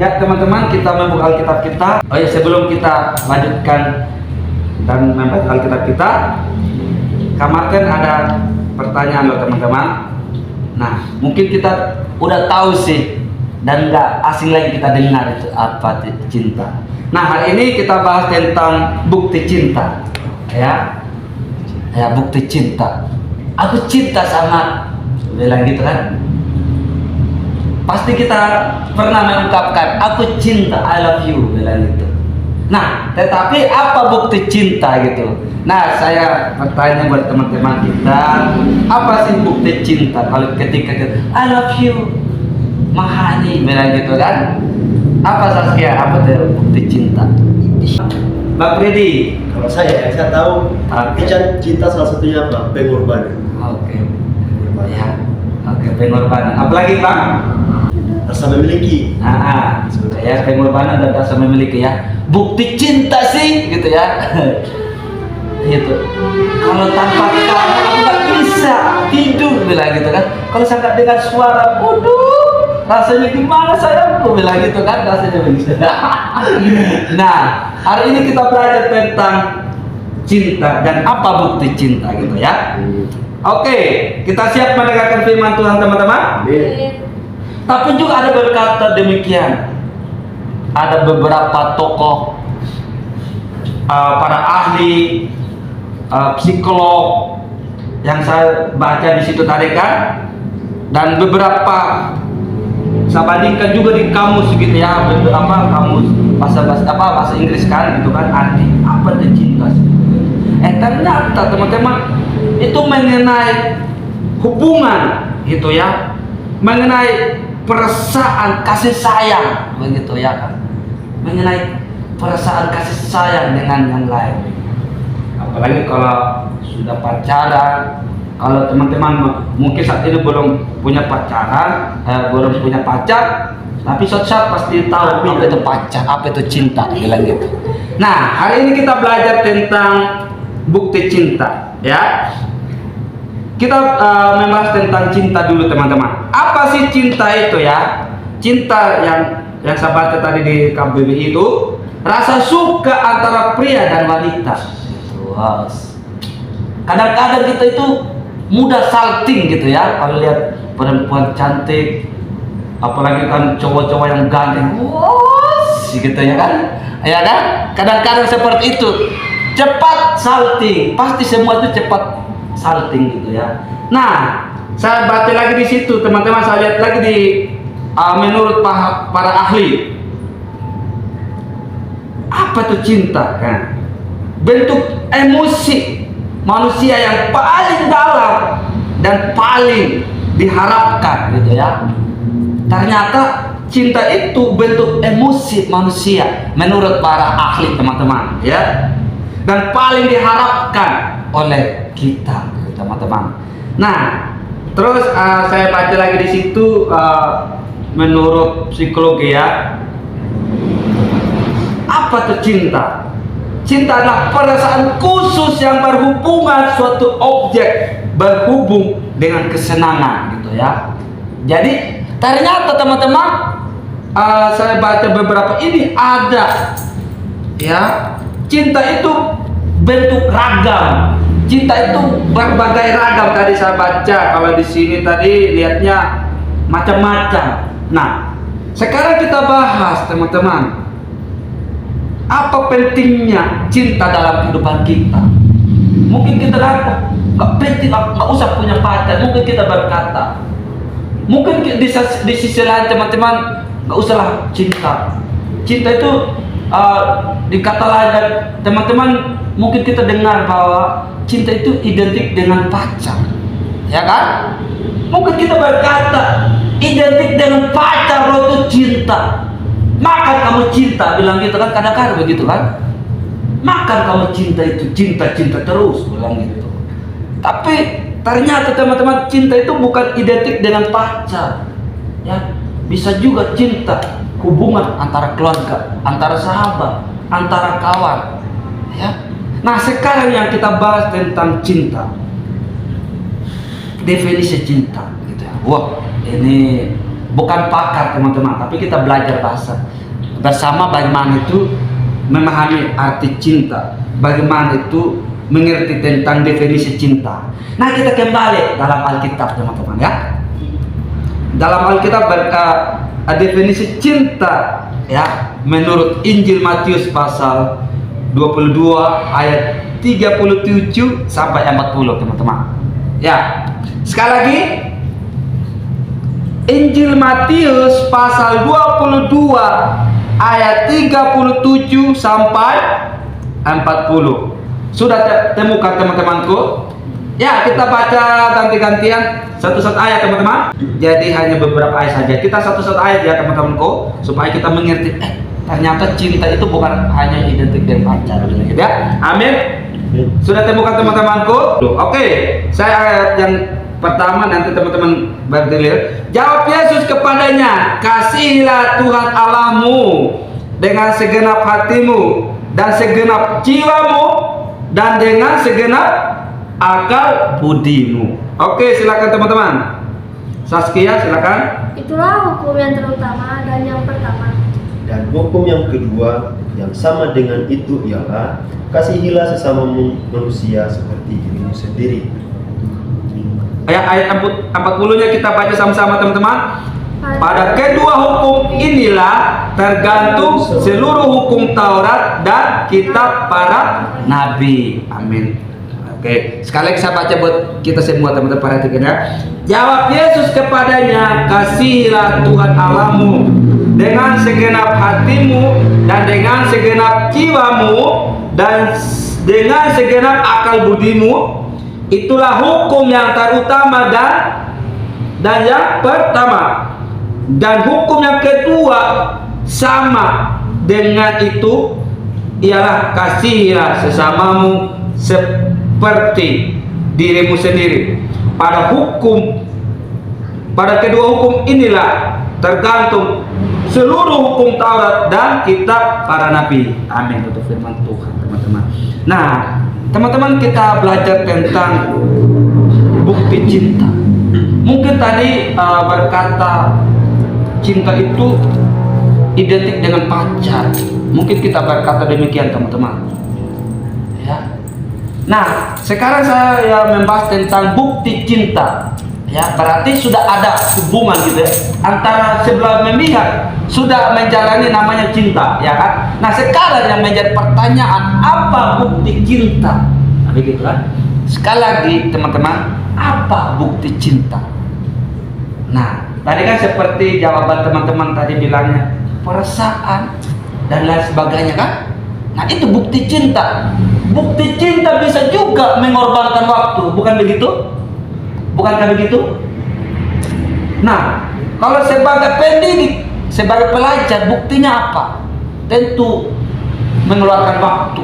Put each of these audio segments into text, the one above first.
Ya teman-teman, kita membuka Alkitab kita. Oh ya, sebelum kita lanjutkan dan membaca Alkitab kita, kemarin ada pertanyaan loh teman-teman. Nah, mungkin kita udah tahu sih dan nggak asing lagi kita dengar itu apa itu cinta. Nah, hari ini kita bahas tentang bukti cinta. Ya, bukti cinta. Aku cinta sama, bilang gitu kan. Pasti kita pernah mengungkapkan aku cinta, I love you, bilang gitu. Nah, tetapi apa bukti cinta gitu? Nah, saya bertanya buat teman-teman kita, apa sih bukti cinta? Kalau ketika kita I love you, Mahani, bilang gitu kan? Apa Saskia? Apa tuh bukti cinta? Mbak Freddy? Kalau saya tahu cinta salah satunya apa? Pengorbanan. Oke. Ya. Oke, pengorbanan. Apalagi Bang? Rasa memiliki. Ya, pengorbanan dan rasa memiliki ya. Bukti cinta sih, gitu ya. Gitu. Kalau tanpa kamu aku nggak bisa tidur, bilang gitu kan. Kalau saya nggak dengar suara, waduh, rasanya gimana sayangku, bilang gitu kan, rasanya begitu. Nah, hari ini kita belajar tentang cinta dan apa bukti cinta, gitu ya. Oke, kita siap mendengarkan firman Tuhan teman-teman? Tapi juga ada berkata demikian. Ada beberapa tokoh, para ahli, psikolog yang saya baca di situ tadi kan, dan beberapa saya bandingkan juga di kamus gitu ya, kamus bahasa Inggris kan gitu kan, arti apa itu cinta sih? Ternyata teman-teman itu mengenai hubungan gitu ya, mengenai perasaan kasih sayang begitu ya kan, mengenai perasaan kasih sayang dengan yang lain. Apalagi kalau sudah pacaran, kalau teman-teman mungkin saat ini belum punya pacaran, belum punya pacar, tapi suatu saat pasti tahu apa itu pacar, apa itu cinta, bilang gitu. Nah, hari ini kita belajar tentang bukti cinta, ya. Kita membahas tentang cinta dulu teman-teman. Apa sih cinta itu ya? Cinta yang saya baca tadi di KBBI itu rasa suka antara pria dan wanita. Wow. Kadang-kadang kita itu mudah salting gitu ya kalau lihat perempuan cantik, apalagi kan cowok-cowok yang ganteng, gitu ya kan? Ya kan? Kadang-kadang seperti itu. Cepat salting, pasti semua itu cepat salting gitu ya. Nah, saya baca lagi di situ teman-teman, saya lihat lagi di menurut para ahli, apa itu cinta kan? Bentuk emosi manusia yang paling dalam dan paling diharapkan gitu ya. Ternyata cinta itu bentuk emosi manusia menurut para ahli teman-teman ya, dan paling diharapkan oleh kita teman-teman. Nah, terus saya baca lagi di situ menurut psikologi ya, apa itu cinta? Cinta adalah perasaan khusus yang berhubungan suatu objek berhubung dengan kesenangan gitu ya. Jadi ternyata teman-teman, saya baca beberapa ini ada ya, cinta itu bentuk ragam. Cinta itu berbagai ragam tadi saya baca. Kalau di sini tadi lihatnya macam-macam. Nah, sekarang kita bahas teman-teman, apa pentingnya cinta dalam kehidupan kita. Mungkin kita nggak penting, nggak usah punya pacar. Mungkin kita berkata, mungkin di sisi lain teman-teman, nggak usahlah cinta. Cinta itu dikata lain, dan teman-teman mungkin kita dengar bahwa cinta itu identik dengan pacar, ya kan? Mungkin kita berkata identik dengan pacar, lo itu cinta, makan kamu cinta, bilang gitu kan, kadang-kadang begitu kan, makan kamu cinta itu cinta terus, bilang gitu. Tapi ternyata teman-teman, cinta itu bukan identik dengan pacar, ya. Bisa juga cinta hubungan antara keluarga, antara sahabat, antara kawan, ya. Nah, sekarang yang kita bahas tentang cinta, definisi cinta gitu ya. Wah, ini bukan pakar teman-teman, tapi kita belajar bahasa bersama bagaimana itu memahami arti cinta, bagaimana itu mengerti tentang definisi cinta. Nah, kita kembali dalam Alkitab teman-teman ya. Dalam Alkitab definisi cinta ya menurut Injil Matius pasal 22 ayat 37 sampai 40 teman-teman. Ya. Sekali lagi Injil Matius pasal 22 ayat 37 sampai 40. Sudah temukan teman-temanku? Ya, kita baca ganti-gantian satu-satu ayat teman-teman. Jadi hanya beberapa ayat saja. Kita satu-satu ayat ya teman-temanku, supaya kita mengerti ternyata cinta itu bukan hanya identik dengan pacar gitu ya. Amin. Sudah temukan teman-temanku? Oke, saya ayat yang pertama, nanti teman-teman berdiri. Jawab Yesus kepadanya, kasihilah Tuhan Allahmu dengan segenap hatimu dan segenap jiwamu dan dengan segenap akal budimu. Oke, silakan teman-teman. Saskia, silakan. Itulah hukum yang terutama dan yang pertama. Dan hukum yang kedua yang sama dengan itu ialah kasihilah sesamamu manusia seperti dirimu sendiri. Ayat 40-nya kita baca sama-sama teman-teman. Pada kedua hukum inilah tergantung seluruh hukum Taurat dan kitab para nabi. Amin. Oke, sekali lagi saya baca buat kita semua teman-teman, perhatikan ya. Jawab Yesus kepadanya, kasihilah Tuhan Allahmu dengan segenap hatimu dan dengan segenap jiwamu dan dengan segenap akal budimu. Itulah hukum yang terutama dan yang pertama. Dan hukum yang kedua sama dengan itu ialah kasihilah sesamamu seperti dirimu sendiri. Pada kedua hukum inilah tergantung seluruh hukum Taurat dan kitab para nabi. Amin. Itu firman Tuhan teman-teman. Nah, teman-teman, kita belajar tentang bukti cinta. Mungkin tadi berkata cinta itu identik dengan pacar. Mungkin kita berkata demikian teman-teman. Ya. Nah, sekarang saya membahas tentang bukti cinta. Ya, berarti sudah ada hubungan gitu ya antara sebelah memihak, sudah menjalani namanya cinta, ya kan? Nah, sekarang yang menjadi pertanyaan, apa bukti cinta? Nah, begitu kan? Sekali lagi teman-teman, apa bukti cinta? Nah, tadi kan seperti jawaban teman-teman tadi bilangnya perasaan dan lain sebagainya kan? Nah, itu bukti cinta. Bukti cinta bisa juga mengorbankan waktu, bukan begitu? Bukankah begitu? Nah, kalau sebagai pendidik, sebagai pelajar, buktinya apa? Tentu mengeluarkan waktu,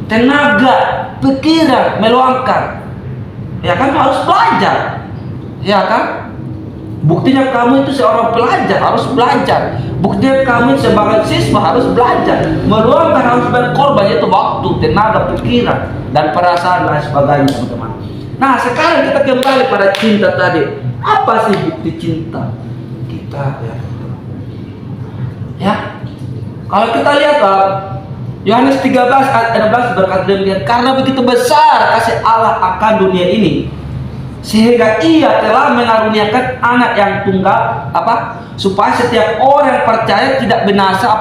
tenaga, pikiran, meluangkan. Ya kan, harus belajar. Ya kan? Buktinya kamu itu seorang pelajar, harus belajar. Buktinya kamu sebagai siswa harus belajar, meluangkan, harus berkorban, yaitu waktu, tenaga, pikiran, dan perasaan dan sebagainya, teman-teman. Nah, sekarang kita kembali pada cinta tadi. Apa sih bukti cinta kita ya? Kalau kita lihat Yohanes 13 ayat 16 berkata demikian, karena begitu besar kasih Allah akan dunia ini sehingga Ia telah mengaruniakan anak yang tunggal supaya setiap orang yang percaya tidak binasa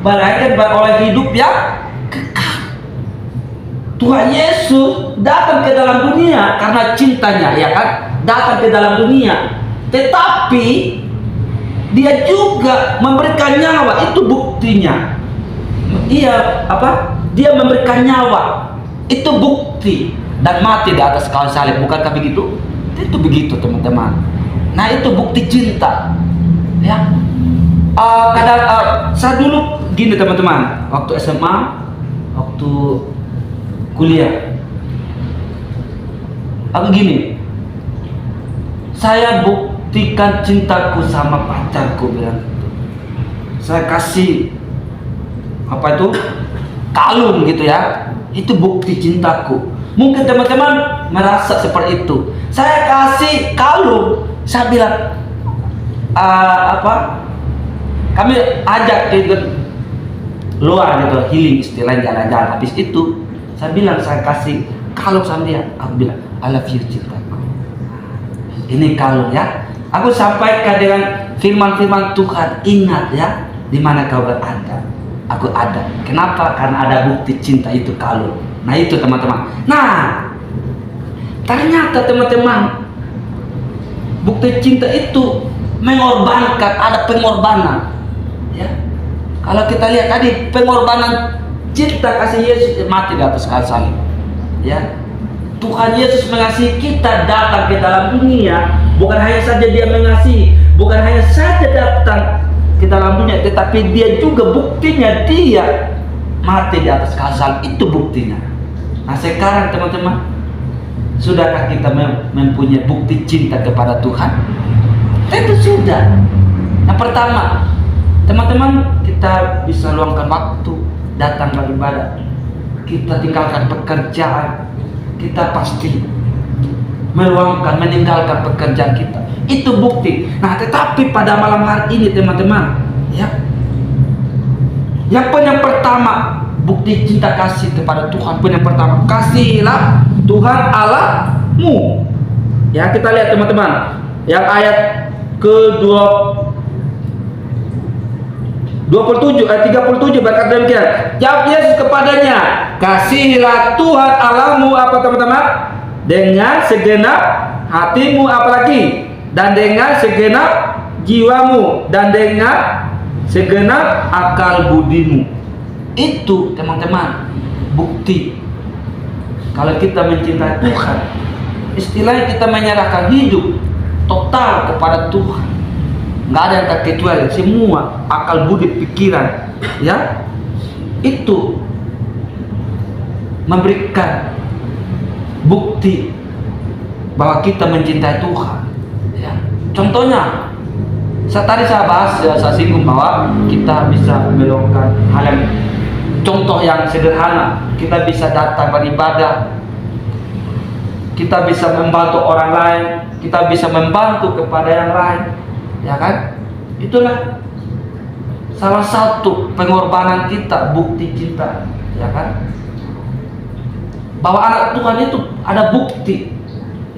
melainkan beroleh hidup yang kekal. Tuhan Yesus datang ke dalam dunia karena cintanya, ya kan? Datang ke dalam dunia. Tetapi Dia juga memberikan nyawa, itu buktinya. Dia memberikan nyawa, itu bukti, dan mati di atas kayu salib. Bukankah begitu? Itu begitu teman-teman. Nah, itu bukti cinta. Ya. Saya dulu gini teman-teman, waktu SMA, waktu kuliah, aku gini, saya buktikan cintaku sama pacarku, bilang saya kasih kalung gitu ya, itu bukti cintaku. Mungkin teman-teman merasa seperti itu. Saya kasih kalung, saya bilang kami ajak ke luar gitu, healing istilahnya, jalan-jalan. Habis itu saya bilang, saya kasih kalung sama dia. Aku bilang, I love you cintaku. Ini kalung ya. Aku sampaikan dengan firman-firman Tuhan. Ingat ya, di mana kau berada, aku ada. Kenapa? Karena ada bukti cinta, itu kalung. Nah itu teman-teman. Nah ternyata teman-teman, bukti cinta itu mengorbankan, ada pengorbanan. Ya, kalau kita lihat tadi, pengorbanan cinta kasih Yesus mati di atas kayu salib. Ya, Tuhan Yesus mengasihi kita, datang ke dalam dunia. Bukan hanya saja dia mengasihi, bukan hanya saja datang ke dalam dunia, tetapi dia juga buktinya dia mati di atas kayu salib. Itu buktinya. Nah sekarang teman-teman, sudahkah kita mempunyai bukti cinta kepada Tuhan? Tentu sudah. Yang pertama, teman-teman, kita bisa luangkan waktu datang beribadah. Kita tinggalkan pekerjaan. Kita pasti meninggalkan pekerjaan kita. Itu bukti. Nah, tetapi pada malam hari ini teman-teman, ya, yang pertama, bukti cinta kasih kepada Tuhan. Yang pertama, kasihilah Tuhan Allahmu. Ya, kita lihat teman-teman, yang ayat ke-27 ayat 37 berkata demikian. Jawab Yesus kepadanya, kasihilah Tuhan Allahmu apa teman-teman? Dengan segenap hatimu, apalagi, dan dengan segenap jiwamu, dan dengan segenap akal budimu. Itu teman-teman bukti kalau kita mencintai Tuhan. Istilahnya kita menyerahkan hidup total kepada Tuhan. Nggak ada yang terkecuali, semua akal budi pikiran, ya, itu memberikan bukti bahwa kita mencintai Tuhan. Ya. Contohnya, saya bahas, saya singgung bahwa kita bisa melakukan hal yang, contoh yang sederhana, kita bisa datang beribadah, kita bisa membantu orang lain, kita bisa membantu kepada yang lain, ya kan? Itulah salah satu pengorbanan kita, bukti cinta, ya kan? Bahwa anak Tuhan itu ada bukti,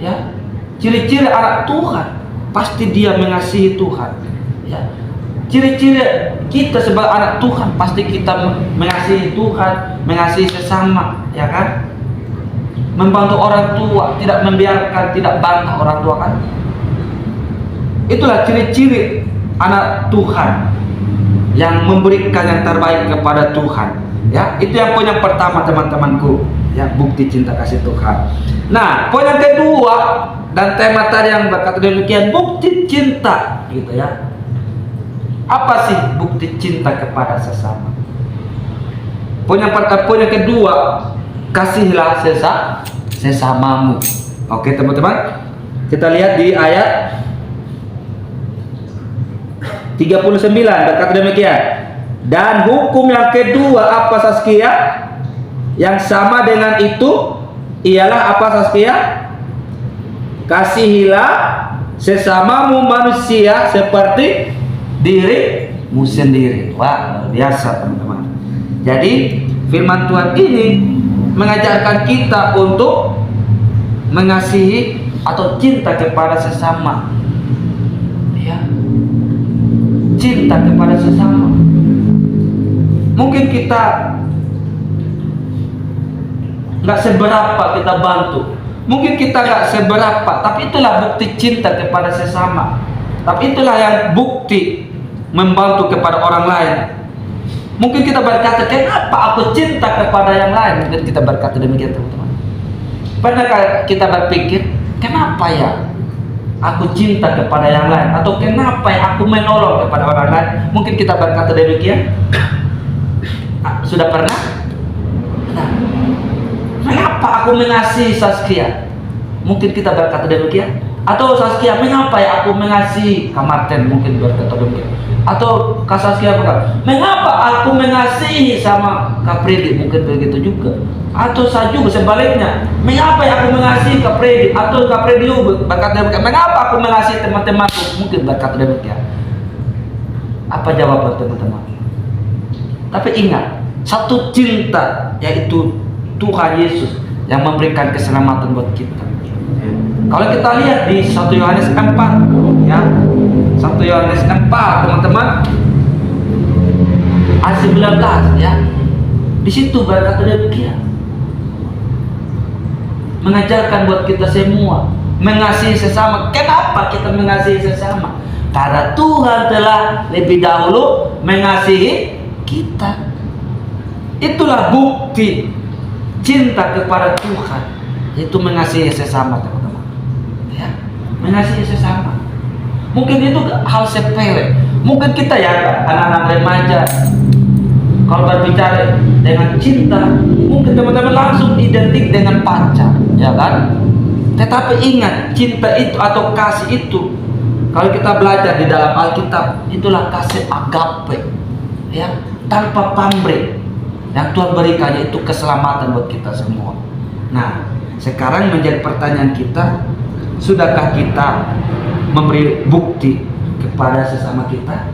ya. Ciri-ciri anak Tuhan pasti dia mengasihi Tuhan, ya. Ciri-ciri kita sebagai anak Tuhan pasti kita mengasihi Tuhan, mengasihi sesama, ya kan? Membantu orang tua, tidak membiarkan, tidak bantah orang tua, kan? Itulah ciri-ciri anak Tuhan yang memberikan yang terbaik kepada Tuhan, ya. Itu yang poin yang pertama teman-temanku, ya, bukti cinta kasih Tuhan. Nah, poin yang kedua, dan tema tadi yang berkata demikian, bukti cinta, gitu ya. Apa sih bukti cinta kepada sesama? Poin yang kedua, kasihilah sesamamu. Oke teman-teman, kita lihat di ayat 39 berkata demikian. Dan hukum yang kedua apa Saskia? Yang sama dengan itu ialah apa Saskia? Kasihilah sesamamu manusia seperti dirimu sendiri. Wah, luar biasa teman-teman. Jadi firman Tuhan ini mengajarkan kita untuk mengasihi atau cinta kepada sesama, ya, cinta kepada sesama. Mungkin kita nggak seberapa kita bantu, mungkin kita nggak seberapa, tapi itulah bukti cinta kepada sesama. Tapi itulah yang bukti membantu kepada orang lain. Mungkin kita berkata, kenapa aku cinta kepada yang lain? Mungkin kita berkata demikian teman-teman. Pernahkah kita berpikir, kenapa ya aku cinta kepada yang lain? Atau kenapa ya aku menolong kepada orang lain? Mungkin kita berkata demikian. Sudah pernah? Nah, mengapa aku mengasihi Saskia? Mungkin kita berkata demikian. Atau Saskia, mengapa ya aku mengasihi Kak Martin? Mungkin berkata demikian. Atau Kak Saskia berkata, mengapa aku mengasihi sama Kak Freddy? Mungkin begitu juga. Atau saya juga sebaliknya, mengapa ya aku mengasihi Kak Freddy? Atau Kak Freddy berkata demikian, mengapa aku mengasihi teman-temanku? Mungkin berkata demikian. Apa jawaban teman-teman? Tapi ingat, satu cinta yaitu Tuhan Yesus yang memberikan keselamatan buat kita. Kalau kita lihat di 1 Yohanes 4 ya, 1 Yohanes 4 teman-teman ayat 19 ya. Di situ berkata demikian. Mengajarkan buat kita semua mengasihi sesama. Kenapa kita mengasihi sesama? Karena Tuhan telah lebih dahulu mengasihi kita. Itulah bukti cinta kepada Tuhan, itu mengasihi sesama teman-teman. Ya, mengasihi sesama. Mungkin itu hal sepele. Mungkin kita ya anak-anak remaja kalau berbicara dengan cinta, mungkin teman-teman langsung identik dengan pacar, ya kan? Tetapi ingat, cinta itu atau kasih itu, kalau kita belajar di dalam Alkitab, itulah kasih agape, ya, tanpa pamrih. Yang Tuhan berikan itu keselamatan buat kita semua. Nah, sekarang menjadi pertanyaan kita, sudahkah kita memberi bukti kepada sesama kita?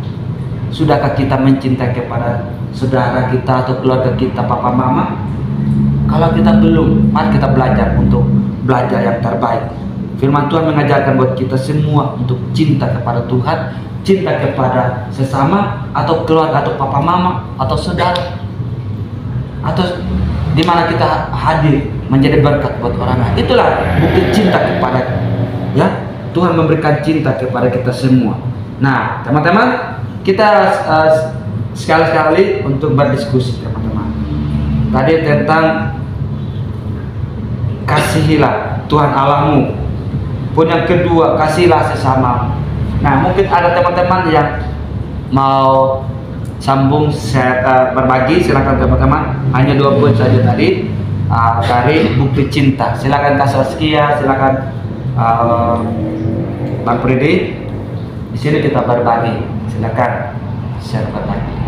Sudahkah kita mencintai kepada saudara kita atau keluarga kita, papa mama? Kalau kita belum, mari kita belajar untuk belajar yang terbaik. Firman Tuhan mengajarkan buat kita semua untuk cinta kepada Tuhan, cinta kepada sesama atau keluarga atau papa mama atau saudara, atau di mana kita hadir menjadi berkat buat orang lain. Itulah bukti cinta kepada, ya, Tuhan memberikan cinta kepada kita semua. Nah, teman-teman, kita sekali-sekali untuk berdiskusi teman-teman. Tadi tentang kasihilah Tuhan Allahmu. Pun yang kedua, kasihilah sesama. Nah, mungkin ada teman-teman yang mau sambung berbagi, silakan teman-teman. Hanya 2 poin saja tadi dari bukti cinta. Silakan Kak Saskia, silakan Bang Freddy. Di sini kita berbagi. Silakan share berbagi.